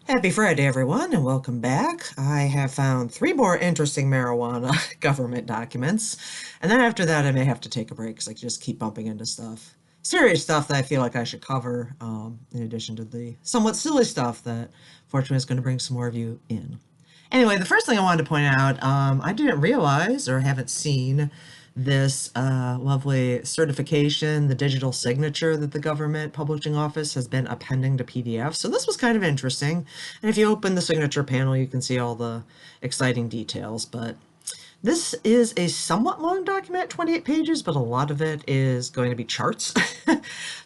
Happy Friday, everyone, and welcome back. I have found three more interesting marijuana government documents, and then after that, I may have to take a break because I just keep bumping into stuff. Serious stuff that I feel like I should cover, in addition to the somewhat silly stuff that, fortunately, is going to bring some more of you in. Anyway, the first thing I wanted to point out, I didn't realize or haven't seen this lovely certification, the digital signature that the government publishing office has been appending to PDF. So this was kind of interesting. And if you open the signature panel, you can see all the exciting details. But this is a somewhat long document, 28 pages, but a lot of it is going to be charts.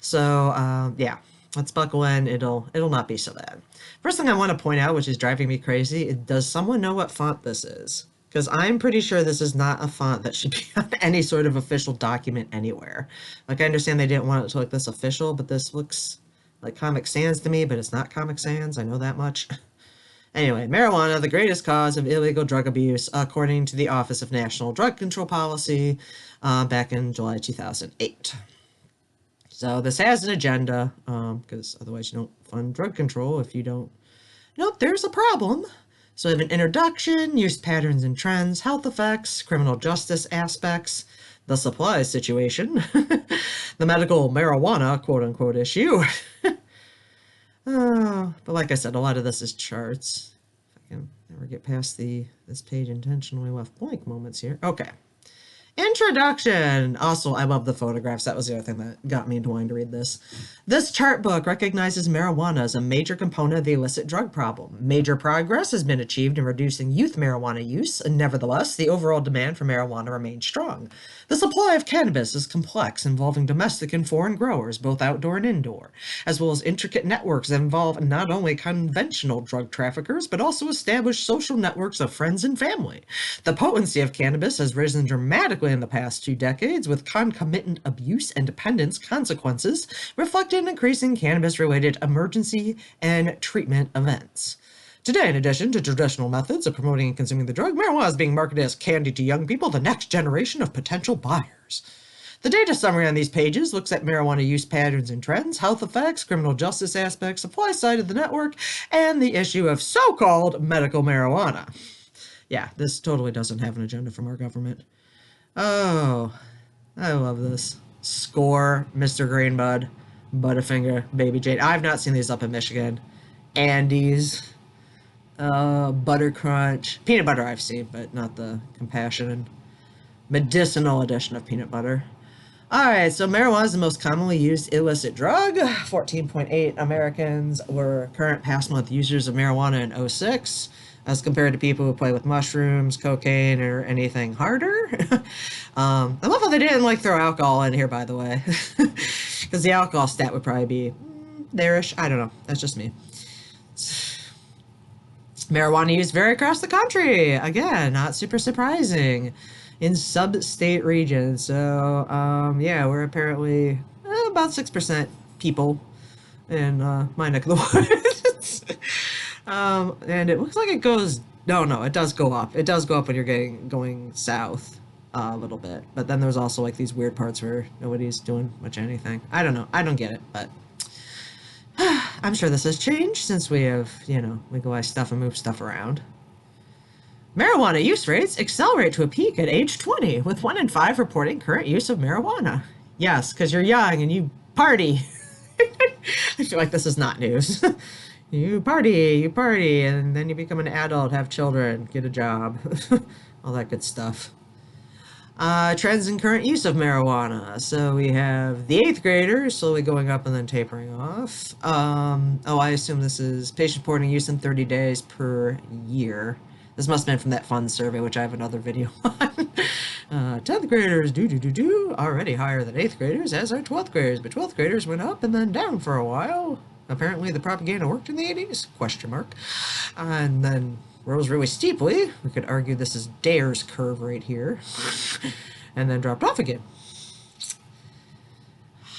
So yeah, let's buckle in. It'll not be so bad. First thing I want to point out, which is driving me crazy, does someone know what font this is? Because I'm pretty sure this is not a font that should be on any sort of official document anywhere. Like, I understand they didn't want it to look this official, but this looks like Comic Sans to me, but it's not Comic Sans. I know that much. Anyway, marijuana, the greatest cause of illegal drug abuse, according to the Office of National Drug Control Policy, back in July 2008. So this has an agenda, because otherwise you don't fund drug control if you don't. Nope, there's a problem. So we have an introduction, use patterns and trends, health effects, criminal justice aspects, the supply situation, the medical marijuana quote-unquote issue. But like I said, a lot of this is charts. If I can never get past this page intentionally left blank moments here. Okay. Introduction. Also, I love the photographs. That was the other thing that got me into wanting to read this. This chart book recognizes marijuana as a major component of the illicit drug problem. Major progress has been achieved in reducing youth marijuana use, and nevertheless, the overall demand for marijuana remains strong. The supply of cannabis is complex, involving domestic and foreign growers, both outdoor and indoor, as well as intricate networks that involve not only conventional drug traffickers, but also established social networks of friends and family. The potency of cannabis has risen dramatically in the past 2 decades, with concomitant abuse and dependence consequences reflected in increasing cannabis-related emergency and treatment events. Today, in addition to traditional methods of promoting and consuming the drug, marijuana is being marketed as candy to young people, the next generation of potential buyers. The data summary on these pages looks at marijuana use patterns and trends, health effects, criminal justice aspects, supply side of the network, and the issue of so-called medical marijuana. Yeah, this totally doesn't have an agenda from our government. Oh, I love this. Score, Mr. Greenbud, Butterfinger, Baby Jane. I've not seen these up in Michigan. Andes, Butter Crunch. Peanut butter I've seen, but not the compassion and medicinal edition of peanut butter. Alright, so marijuana is the most commonly used illicit drug. 14.8 Americans were current past month users of marijuana in '06, as compared to people who play with mushrooms, cocaine, or anything harder. I love how they didn't like throw alcohol in here, by the way, because the alcohol stat would probably be there-ish. I don't know. That's just me. Marijuana use vary across the country. Again, not super surprising. In sub-state regions. So, yeah, we're apparently about 6% people in my neck of the woods. And it looks like it goes. No, it does go up. It does go up when you're going south a little bit. But then there's also like these weird parts where nobody's doing much anything. I don't know. I don't get it, but I'm sure this has changed since we have, legalized stuff and moved stuff around. Marijuana use rates accelerate to a peak at age 20, with 1 in 5 reporting current use of marijuana. Yes, because you're young and you party. I feel like this is not news. You party, and then you become an adult, have children, get a job, all that good stuff. Trends in current use of marijuana. So we have the 8th graders slowly going up and then tapering off. I assume this is patient reporting use in 30 days per year. This must have been from that fun survey, which I have another video on. 10th graders already higher than 8th graders, as are 12th graders, but 12th graders went up and then down for a while. Apparently the propaganda worked in the 80s, question mark. And then rose really steeply. We could argue this is Dare's curve right here. And then dropped off again.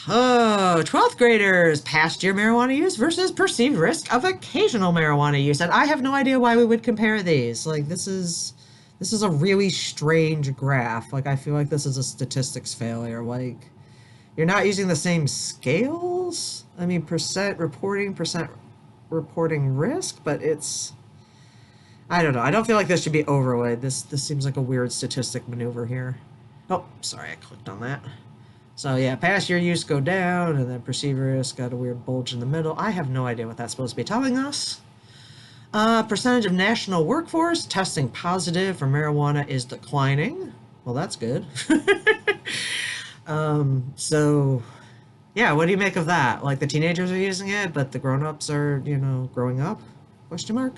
12th graders, past year marijuana use versus perceived risk of occasional marijuana use. And I have no idea why we would compare these. Like, this is a really strange graph. Like, I feel like this is a statistics failure. Like, you're not using the same scales? I mean, percent reporting, percent reporting risk, but it's, I don't know. I don't feel like this should be overlaid. This seems like a weird statistic maneuver here. Oh, sorry, I clicked on that. So yeah, past year use go down, and then perceived risk got a weird bulge in the middle. I have no idea what that's supposed to be telling us. Percentage of national workforce testing positive for marijuana is declining. Well, that's good. So yeah, what do you make of that? Like the teenagers are using it, but the grown-ups are, growing up? Question mark.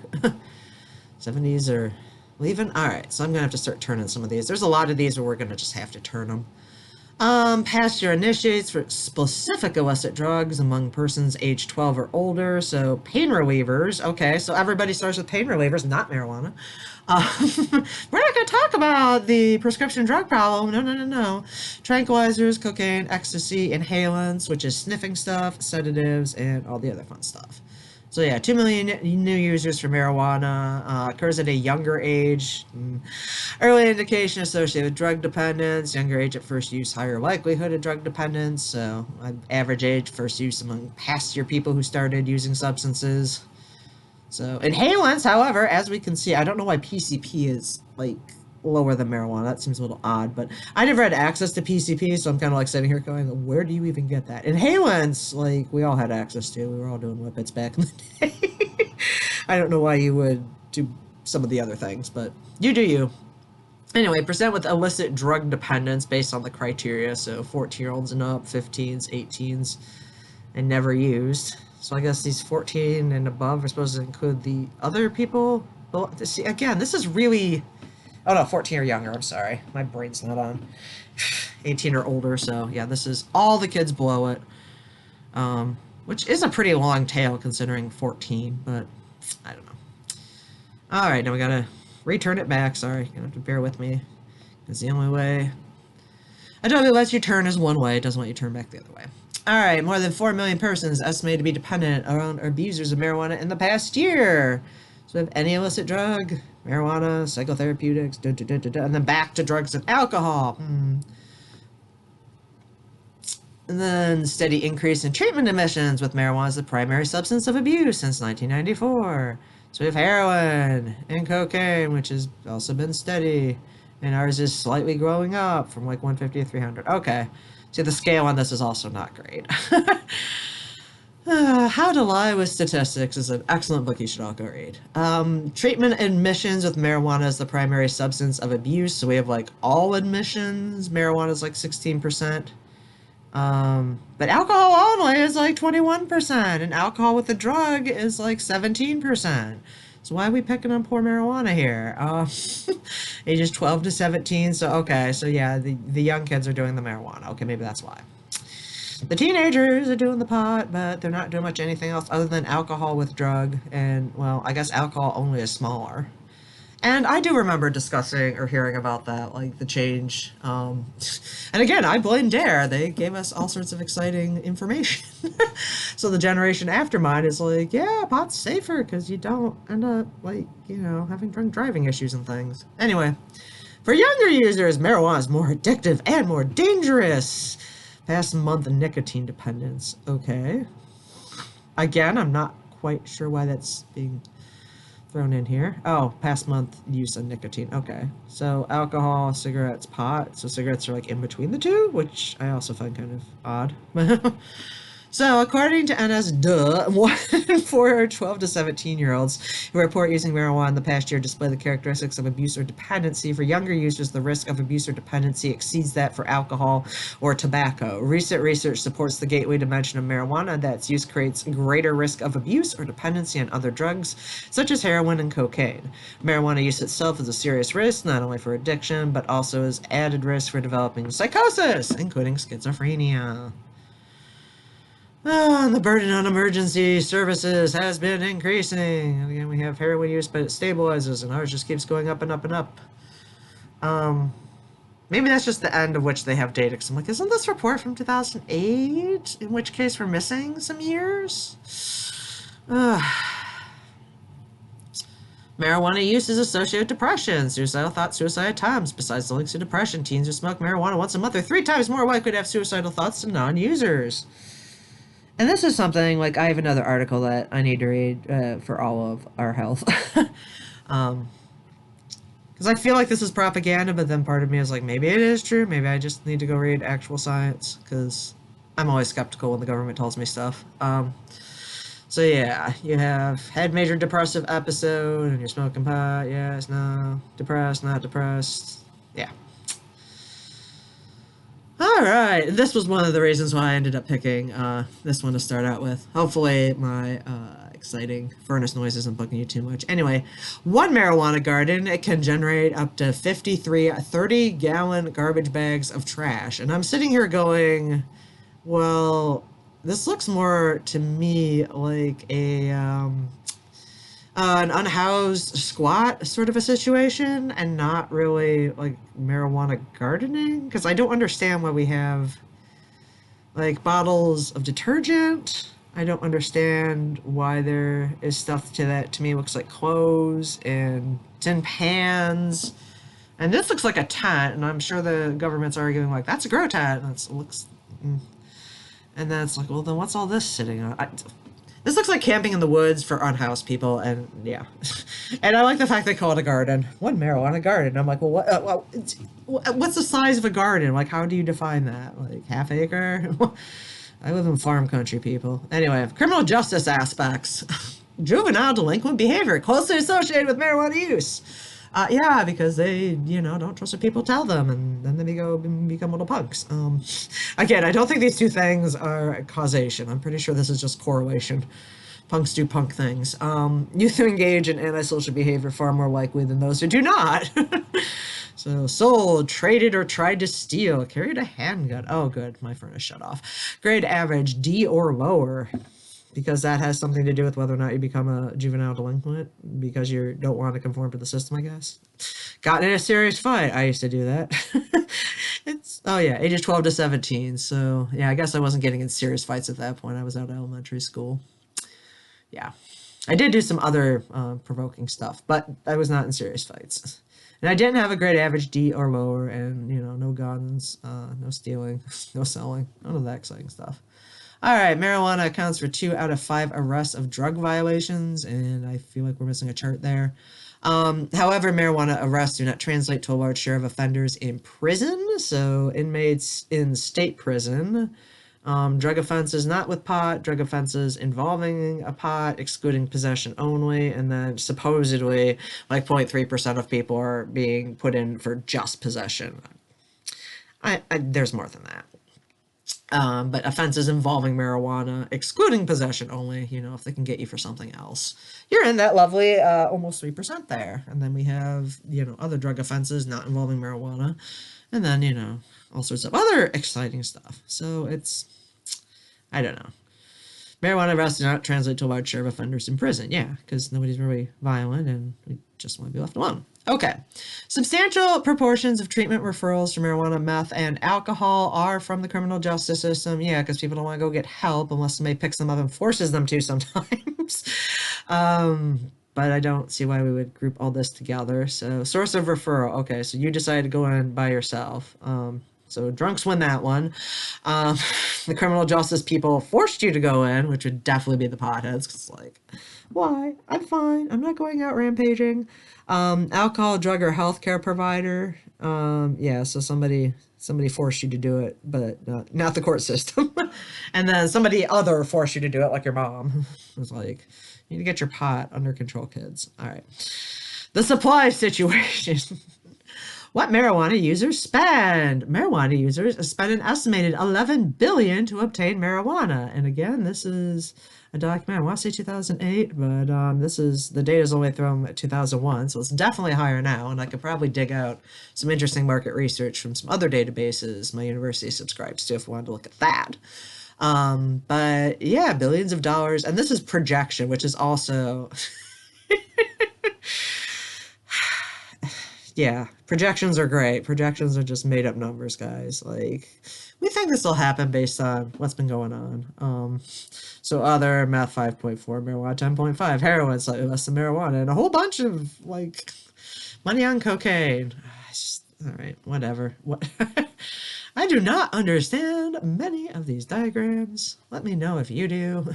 70s are leaving. All right, so I'm gonna have to start turning some of these. There's a lot of these where we're gonna just have to turn them. Past year initiates for specific illicit drugs among persons age 12 or older. So pain relievers. Okay, so everybody starts with pain relievers, not marijuana. We're not going to talk about the prescription drug problem. No, no, no, no. Tranquilizers, cocaine, ecstasy, inhalants, which is sniffing stuff, sedatives, and all the other fun stuff. So yeah, 2 million new users for marijuana, occurs at a younger age. Early indication associated with drug dependence, younger age at first use, higher likelihood of drug dependence. So average age first use among past year people who started using substances. So inhalants, however, as we can see, I don't know why PCP is like lower than marijuana. That seems a little odd, but I never had access to PCP, so I'm kind of like sitting here going, where do you even get that? Inhalants, like we all had access to. We were all doing whippets back in the day. I don't know why you would do some of the other things, but you do you. Anyway, present with illicit drug dependence based on the criteria. So 14-year-olds and up, 15s, 18s, and never used. So I guess these 14 and above are supposed to include the other people. But see, again, this is really... Oh no, 14 or younger, I'm sorry. My brain's not on. 18 or older, so yeah, this is all the kids below it. Which is a pretty long tail considering 14, but I don't know. Alright, now we gotta return it back. Sorry, you're gonna have to bear with me. It's the only way. Adobe lets you turn is one way, it doesn't let you turn back the other way. Alright, more than 4 million persons estimated to be dependent on or abusers of marijuana in the past year. So we have any illicit drug, marijuana, psychotherapeutics, and then back to drugs and alcohol. And then steady increase in treatment admissions with marijuana as the primary substance of abuse since 1994. So we have heroin and cocaine, which has also been steady. And ours is slightly growing up from like 150 to 300. Okay. See, the scale on this is also not great. How to Lie with Statistics is an excellent book you should all go read. Treatment admissions with marijuana as the primary substance of abuse. So we have like all admissions. Marijuana is like 16%. But alcohol only is like 21%. And alcohol with the drug is like 17%. So why are we picking on poor marijuana here? Ages 12 to 17. So, okay. So yeah, the young kids are doing the marijuana. Okay, maybe that's why. The teenagers are doing the pot, but they're not doing much anything else other than alcohol with drug. And, well, I guess alcohol only is smaller. And I do remember discussing or hearing about that, like the change. And again, I blame DARE. They gave us all sorts of exciting information. So the generation after mine is like, yeah, pot's safer because you don't end up, like, having drunk driving issues and things. Anyway, for younger users, marijuana is more addictive and more dangerous. Past month nicotine dependence. Okay. Again, I'm not quite sure why that's being thrown in here. Oh, past month use of nicotine. Okay. So alcohol, cigarettes, pot. So cigarettes are like in between the two, which I also find kind of odd. So, according to NSDUH, 1 in 4 12 to 17-year-olds who report using marijuana in the past year display the characteristics of abuse or dependency. For younger users, the risk of abuse or dependency exceeds that for alcohol or tobacco. Recent research supports the gateway dimension of marijuana that its use creates greater risk of abuse or dependency on other drugs, such as heroin and cocaine. Marijuana use itself is a serious risk, not only for addiction, but also as added risk for developing psychosis, including schizophrenia. And the burden on emergency services has been increasing. And again, we have heroin use, but it stabilizes, and ours just keeps going up and up and up. Maybe that's just the end of which they have data, because I'm like, isn't this report from 2008? In which case we're missing some years? Marijuana use is associated with depression, suicidal thoughts, suicide attempts. Besides the links to depression, teens who smoke marijuana once a month are 3 times more likely to have suicidal thoughts than non-users. And this is something like I have another article that I need to read for all of our health. um, because I feel like this is propaganda, but then part of me is like, maybe it is true. Maybe I just need to go read actual science because I'm always skeptical when the government tells me stuff. So yeah, you have had major depressive episode and you're smoking pot. Yes, no, depressed, not depressed. Yeah. All right, this was one of the reasons why I ended up picking this one to start out with. Hopefully, my exciting furnace noise isn't bugging you too much. Anyway, one marijuana garden it can generate up to 53 30-gallon garbage bags of trash. And I'm sitting here going, well, this looks more to me like an unhoused squat sort of a situation and not really like marijuana gardening because I don't understand why we have like bottles of detergent. I don't understand why there is stuff to that to me looks like clothes and tin pans. And this looks like a tent, and I'm sure the government's arguing like that's a grow tent. And it looks, and then it's like, well, then what's all this sitting on? This looks like camping in the woods for unhoused people, and yeah. And I like the fact they call it a garden. One marijuana garden. I'm like, well, what's the size of a garden? Like, how do you define that? Like, half acre? I live in farm country, people. Anyway, criminal justice aspects. Juvenile delinquent behavior closely associated with marijuana use. Yeah, because they, don't trust what people tell them, and then they become little punks. Again, I don't think these two things are causation. I'm pretty sure this is just correlation. Punks do punk things. Youth who engage in antisocial behavior far more likely than those who do not. So, sold, traded, or tried to steal, carried a handgun. Oh, good, my furnace shut off. Grade average, D or lower, because that has something to do with whether or not you become a juvenile delinquent because you don't want to conform to the system, I guess. Got in a serious fight. I used to do that. Oh yeah, ages 12 to 17. So yeah, I guess I wasn't getting in serious fights at that point. I was out of elementary school. Yeah. I did do some other provoking stuff, but I was not in serious fights. And I didn't have a grade average D or lower, and no guns, no stealing, no selling, none of that exciting stuff. All right, marijuana accounts for 2 out of 5 arrests of drug violations, and I feel like we're missing a chart there. However, marijuana arrests do not translate to a large share of offenders in prison. So, inmates in state prison, drug offenses not with pot, drug offenses involving a pot, excluding possession only, and then supposedly like 0.3% of people are being put in for just possession. There's more than that. But offenses involving marijuana, excluding possession only, if they can get you for something else, you're in that lovely almost 3% there. And then we have, other drug offenses not involving marijuana. And then, all sorts of other exciting stuff. So I don't know. Marijuana arrests do not translate to a large share of offenders in prison. Yeah, because nobody's really violent and we just want to be left alone. Okay. Substantial proportions of treatment referrals for marijuana, meth, and alcohol are from the criminal justice system. Yeah, because people don't want to go get help unless somebody picks them up and forces them to sometimes. But I don't see why we would group all this together. So, source of referral. Okay, so you decided to go in by yourself. So drunks win that one. Um, the criminal justice people forced you to go in, which would definitely be the potheads. Cause it's like, why? I'm fine. I'm not going out rampaging. Alcohol, drug, or healthcare provider. Yeah. So somebody forced you to do it, but not the court system. And then somebody other forced you to do it, like your mom. It was like, you need to get your pot under control, kids. All right. The supply situation. What marijuana users spend? Marijuana users spend an estimated 11 billion to obtain marijuana. And again, this is a document. I want to say 2008, but this is the data is only from 2001, so it's definitely higher now. And I could probably dig out some interesting market research from some other databases my university subscribes to if I wanted to look at that. But yeah, billions of dollars, and this is projection, which is also yeah, projections are great. Projections are just made up numbers, guys. Like, we think this will happen based on what's been going on. So other meth 5.4, marijuana 10.5, heroin slightly less than marijuana, and a whole bunch of like money on cocaine. All right, whatever. What? I do not understand many of these diagrams. Let me know if you do.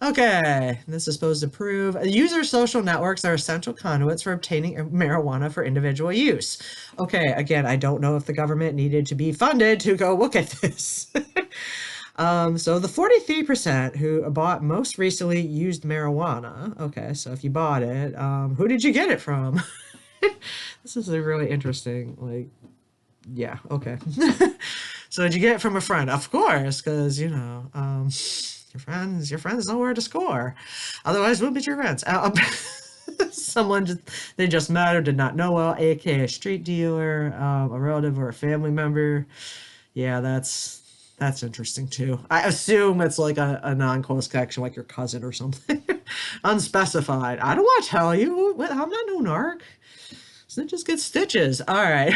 Okay, this is supposed to prove user social networks are essential conduits for obtaining marijuana for individual use. Okay, again, I don't know if the government needed to be funded to go look at this. So the 43% who bought most recently used marijuana. Okay, so if you bought it, who did you get it from? This is a really interesting, like, yeah, okay. So did you get it from a friend? Of course, because, your friends know where to score. Otherwise, we'll be your friends. Someone they just met or did not know well, aka a street dealer, a relative or a family member. Yeah, that's interesting too. I assume it's like a non-close connection, like your cousin or something. Unspecified. I don't want to tell you. I'm not no narc. Snitches get stitches. All right.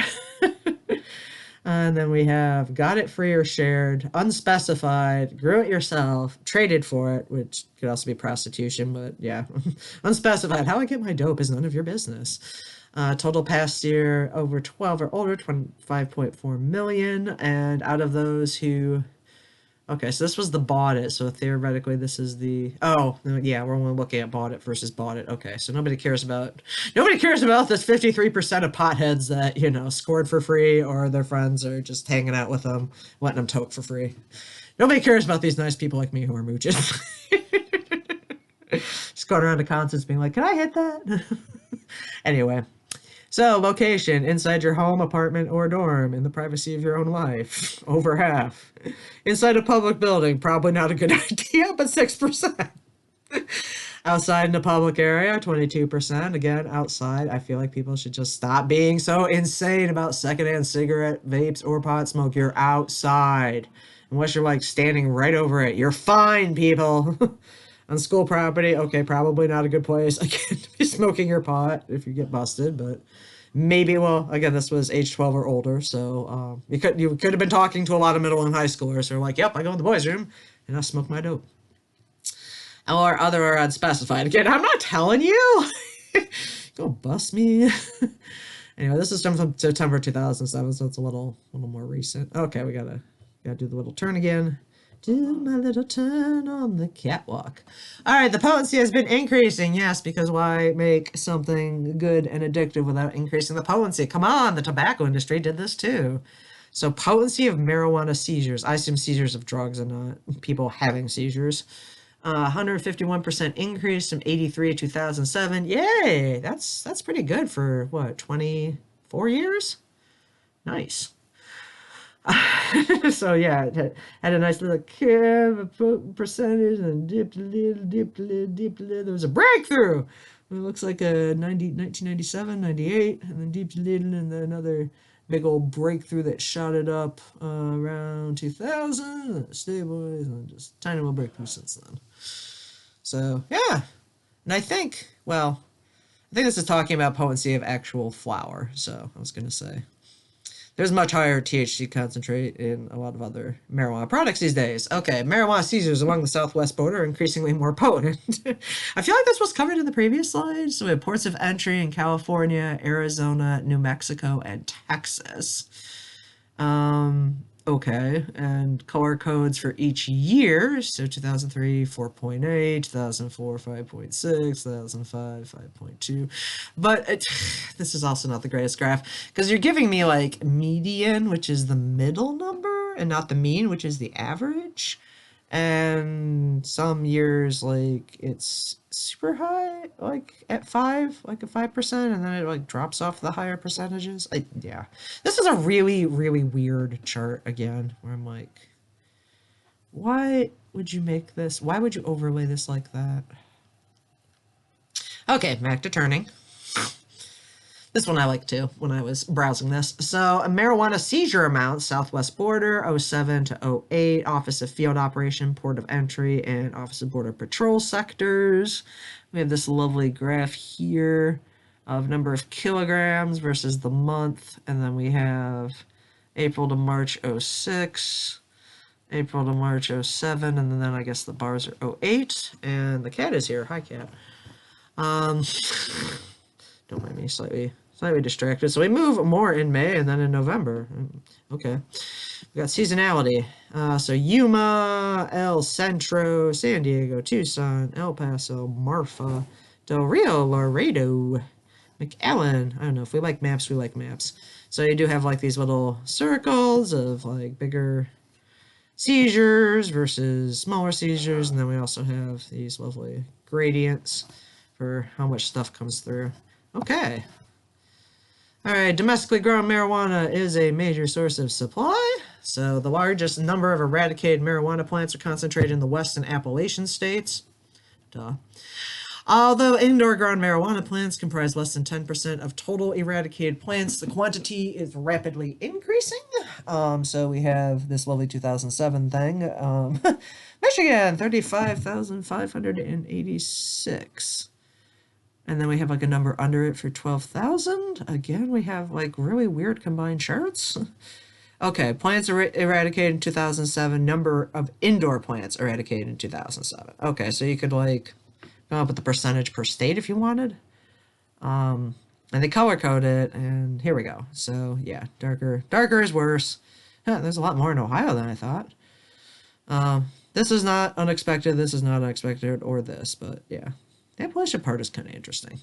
And then we have got it free or shared, unspecified, grew it yourself, traded for it, which could also be prostitution, but yeah. Unspecified. How I get my dope is none of your business. Total past year over 12 or older, 25.4 million. And out of those who okay, so this was the bought it. So theoretically, this is the oh no, yeah, we're only looking at bought it versus bought it. Okay, so nobody cares about this 53% of potheads that scored for free or their friends are just hanging out with them, letting them toke for free. Nobody cares about these nice people like me who are mooches. Just going around to concerts being like, "Can I hit that?" Anyway. So, location, inside your home, apartment, or dorm, in the privacy of your own life, over half. Inside a public building, probably not a good idea, but 6%. Outside in a public area, 22%. Again, outside, I feel like people should just stop being so insane about secondhand cigarette, vapes, or pot smoke. You're outside. Unless you're like standing right over it. You're fine, people. On school property, okay, probably not a good place. Again, to be smoking your pot if you get busted, but maybe, well, again, this was age 12 or older, so you could have been talking to a lot of middle and high schoolers who are like, yep, I go in the boys' room and I smoke my dope. Or other or unspecified. Again, I'm not telling you. Go bust me. Anyway, this is from September 2007, so it's a little more recent. Okay, we gotta do the little turn again. Do my little turn on the catwalk. All right, the potency has been increasing. Yes, because why make something good and addictive without increasing the potency? Come on, the tobacco industry did this too. So potency of marijuana seizures. I assume seizures of drugs and not people having seizures. 151% increase from 83 to 2007. Yay! That's pretty good for what, 24 years? Nice. So yeah, it had a nice little curve, a percentage, and dipped a little, dipped a little, dipped a little. There was a breakthrough. It looks like a 1997, 98, and then dipped a little, and then another big old breakthrough that shot it up around 2000, and it stabilized, and just tiny little breakthrough since then. So yeah, and I think this is talking about potency of actual flower. So I was gonna say. There's much higher THC concentrate in a lot of other marijuana products these days. Okay, marijuana seizures along the southwest border are increasingly more potent. I feel like this was covered in the previous slide. So we have ports of entry in California, Arizona, New Mexico, and Texas. Okay, and color codes for each year. So 2003, 4.8, 2004, 5.6, 2005, 5.2. But this is also not the greatest graph because you're giving me like median, which is the middle number, and not the mean, which is the average. And some years like it's super high, like at 5, like a 5%, and then it like drops off the higher percentages. Yeah, this is a really really weird chart again, where I'm like, why would you make this? Why would you overlay this like that? Okay, back to turning. This one I like too when I was browsing this. So a marijuana seizure amount, southwest border, '07 to '08, Office of Field Operation, Port of Entry, and Office of Border Patrol sectors. We have this lovely graph here of number of kilograms versus the month. And then we have April to March '06, April to March '07, and then I guess the bars are '08. And the cat is here. Hi, cat. Um, don't mind me, slightly distracted. So we move more in May and then in November. Okay. We got seasonality. So Yuma, El Centro, San Diego, Tucson, El Paso, Marfa, Del Rio, Laredo, McAllen. I don't know. If we like maps, we like maps. So you do have like these little circles of like bigger seizures versus smaller seizures, and then we also have these lovely gradients for how much stuff comes through. Okay. All right, domestically grown marijuana is a major source of supply. So the largest number of eradicated marijuana plants are concentrated in the western Appalachian states. Duh. Although indoor-grown marijuana plants comprise less than 10% of total eradicated plants, the quantity is rapidly increasing. So we have this lovely 2007 thing. Michigan, 35,586. And then we have like a number under it for 12,000. Again, we have like really weird combined charts. Okay, plants eradicated in 2007, number of indoor plants eradicated in 2007. Okay, so you could like come up with the percentage per state if you wanted. And they color code it, and here we go. So yeah, darker is worse. Huh, there's a lot more in Ohio than I thought. This is not unexpected, this is not unexpected, or this, but yeah. The Appalachian part is kind of interesting.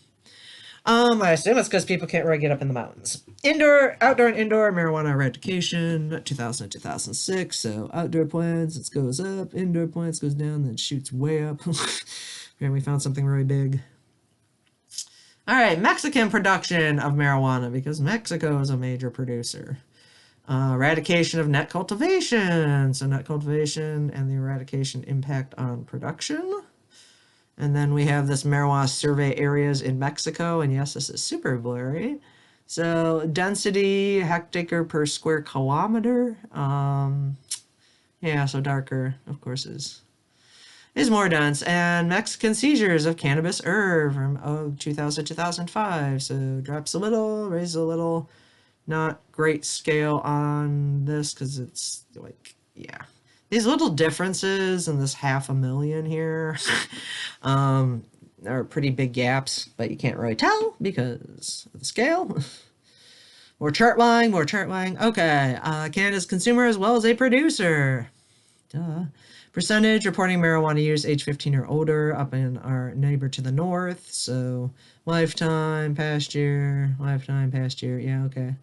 I assume it's because people can't really get up in the mountains. Outdoor and indoor marijuana eradication, 2000 to 2006. So outdoor plants, it goes up. Indoor plants goes down, then shoots way up. And we found something really big. All right, Mexican production of marijuana, because Mexico is a major producer. Eradication of net cultivation. So net cultivation and the eradication impact on production. And then we have this marijuana survey areas in Mexico, and yes, this is super blurry. So density, hectare per square kilometer. Yeah, so darker, of course, is more dense. And Mexican seizures of cannabis herb from 2000 to 2005. So drops a little, raises a little. Not great scale on this because it's like, yeah. These little differences in this 500,000 here are pretty big gaps, but you can't really tell because of the scale. More chart line. Okay, Canada's consumer as well as a producer. Duh. Percentage reporting marijuana use age 15 or older up in our neighbor to the north. So lifetime, past year, yeah, okay.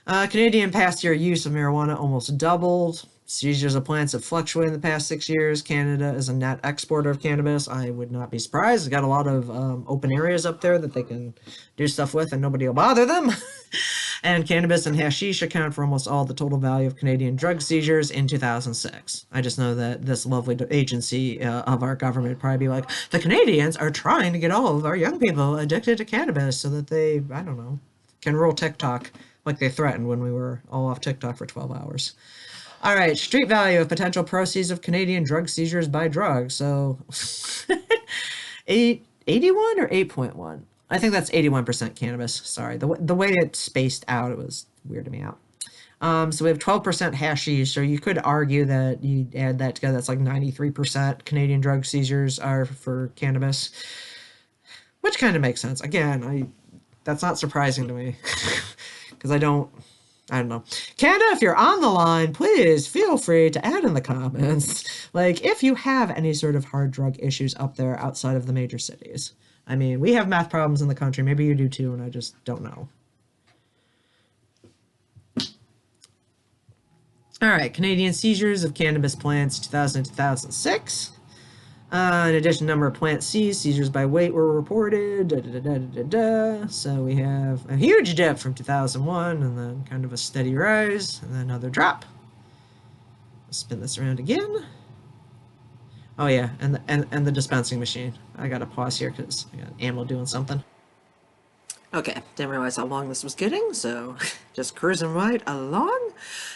Canadian past year use of marijuana almost doubled. Seizures of plants have fluctuated in the past 6 years. Canada is a net exporter of cannabis. I would not be surprised. It's got a lot of open areas up there that they can do stuff with and nobody will bother them. And cannabis and hashish account for almost all the total value of Canadian drug seizures in 2006. I just know that this lovely agency of our government probably be like, the Canadians are trying to get all of our young people addicted to cannabis so that they, I don't know, can rule TikTok like they threatened when we were all off TikTok for 12 hours. All right, street value of potential proceeds of Canadian drug seizures by drug. So 81 or 8.1? I think that's 81% cannabis. Sorry, the way it spaced out, it was weirding me out. So we have 12% hashish. So you could argue that you add that together, that's like 93% Canadian drug seizures are for cannabis, which kind of makes sense. Again, that's not surprising to me because I don't know. Canada, if you're on the line, please feel free to add in the comments, like, if you have any sort of hard drug issues up there outside of the major cities. I mean, we have math problems in the country. Maybe you do too, and I just don't know. All right, Canadian seizures of cannabis plants, 2000 to 2006. In addition, number of plants seized, seizures by weight were reported. So we have a huge dip from 2001, and then kind of a steady rise, and then another drop. Let's spin this around again. Oh yeah, and the dispensing machine. I gotta pause here because I got ammo doing something. Okay, didn't realize how long this was getting, so just cruising right along.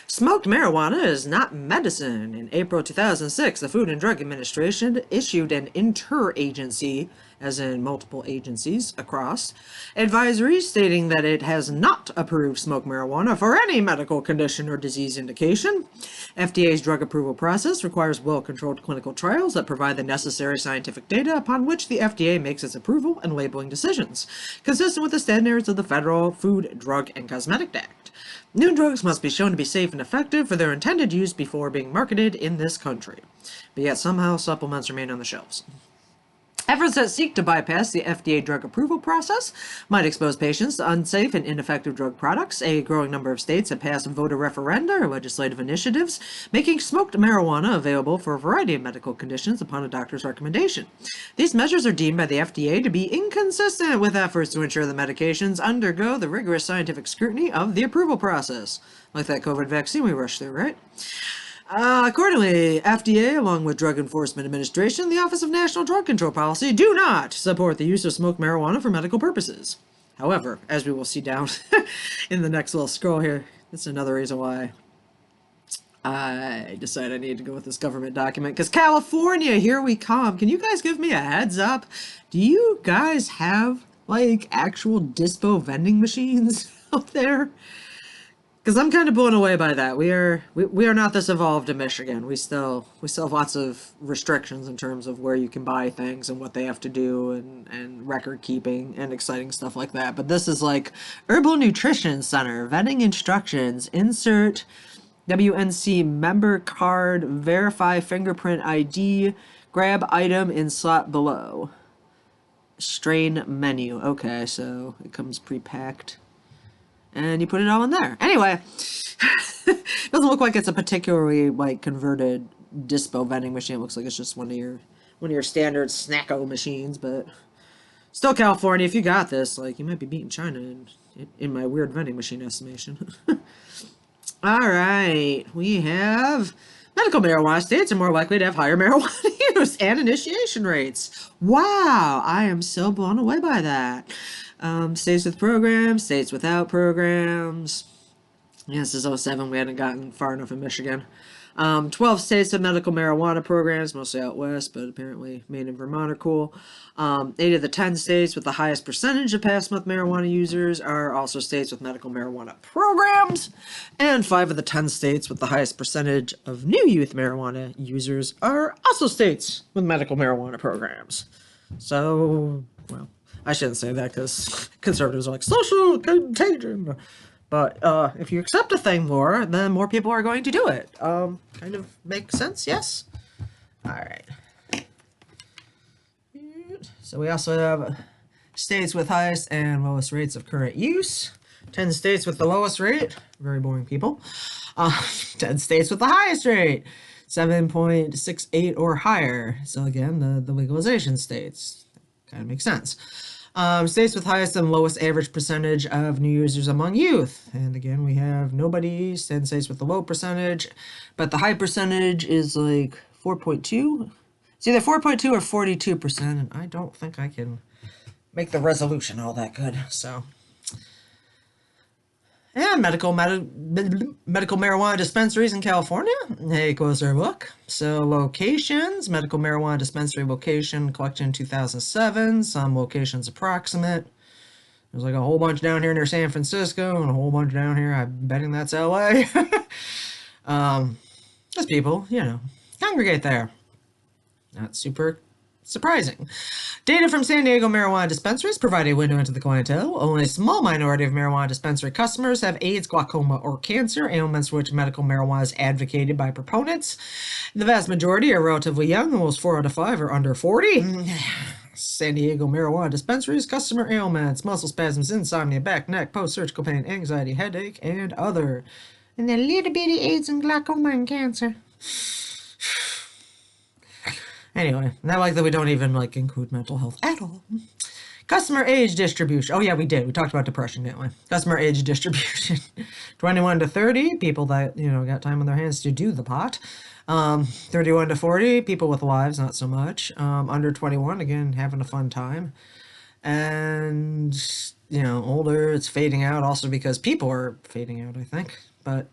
Smoked marijuana is not medicine. In April 2006, the Food and Drug Administration issued an interagency as in multiple agencies across, advisories stating that it has not approved smoked marijuana for any medical condition or disease indication. FDA's drug approval process requires well-controlled clinical trials that provide the necessary scientific data upon which the FDA makes its approval and labeling decisions, consistent with the standards of the Federal Food, Drug, and Cosmetic Act. New drugs must be shown to be safe and effective for their intended use before being marketed in this country. But yet somehow supplements remain on the shelves. Efforts that seek to bypass the FDA drug approval process might expose patients to unsafe and ineffective drug products. A growing number of states have passed voter referenda or legislative initiatives making smoked marijuana available for a variety of medical conditions upon a doctor's recommendation. These measures are deemed by the FDA to be inconsistent with efforts to ensure the medications undergo the rigorous scientific scrutiny of the approval process. Like that COVID vaccine we rushed through, right? Accordingly, FDA, along with Drug Enforcement Administration, the Office of National Drug Control Policy, do not support the use of smoked marijuana for medical purposes. However, as we will see down in the next little scroll here, that's another reason why I decided I needed to go with this government document, because California, here we come. Can you guys give me a heads up? Do you guys have, like, actual dispo vending machines out there? Because I'm kind of blown away by that. We are not this evolved in Michigan. We still have lots of restrictions in terms of where you can buy things and what they have to do and record keeping and exciting stuff like that. But this is like Herbal Nutrition Center, vending instructions, insert WNC member card, verify fingerprint ID, grab item in slot below. Strain menu. Okay, so it comes pre-packed. And you put it all in there. Anyway, doesn't look like it's a particularly like converted dispo vending machine. It looks like it's just one of your standard snacko machines. But still, California, if you got this, like you might be beating China in my weird vending machine estimation. All right, we have medical marijuana states are more likely to have higher marijuana use and initiation rates. Wow, I am so blown away by that. States with programs, states without programs. Yeah, this is '07. We hadn't gotten far enough in Michigan. 12 states have medical marijuana programs, mostly out west, but apparently Maine and Vermont are cool. 8 of the 10 states with the highest percentage of past month marijuana users are also states with medical marijuana programs. And 5 of the 10 states with the highest percentage of new youth marijuana users are also states with medical marijuana programs. So, well, I shouldn't say that because conservatives are like social contagion. But if you accept a thing more, then more people are going to do it. Kind of makes sense, yes? All right. So we also have states with highest and lowest rates of current use. 10 states with the lowest rate. Very boring people. 10 states with the highest rate. 7.68 or higher. So again, the legalization states. Kind of makes sense. States with highest and lowest average percentage of new users among youth. And again, we have nobody. 10 states with the low percentage. But the high percentage is like 4.2. It's either 4.2 or 42%. And I don't think I can make the resolution all that good. So, yeah, medical marijuana dispensaries in California. A closer look. So locations, medical marijuana dispensary location collection 2007. Some locations approximate. There's like a whole bunch down here near San Francisco and a whole bunch down here. I'm betting that's LA. Those people, congregate there. Not super surprising. Data from San Diego marijuana dispensaries provide a window into the clientele. Only a small minority of marijuana dispensary customers have AIDS, glaucoma, or cancer, ailments for which medical marijuana is advocated by proponents. The vast majority are relatively young, almost 4 out of 5 are under 40. San Diego marijuana dispensaries, customer ailments, muscle spasms, insomnia, back, neck, post-surgical pain, anxiety, headache, and other. And then little bitty AIDS and glaucoma and cancer. Anyway, not like that we don't even include mental health at all. Customer age distribution. Oh yeah, we did. We talked about depression, didn't we? Customer age distribution. 21 to 30, people that, got time on their hands to do the pot. 31 to 40, people with lives, not so much. Under 21, again, having a fun time. And, older, it's fading out also because people are fading out, I think. But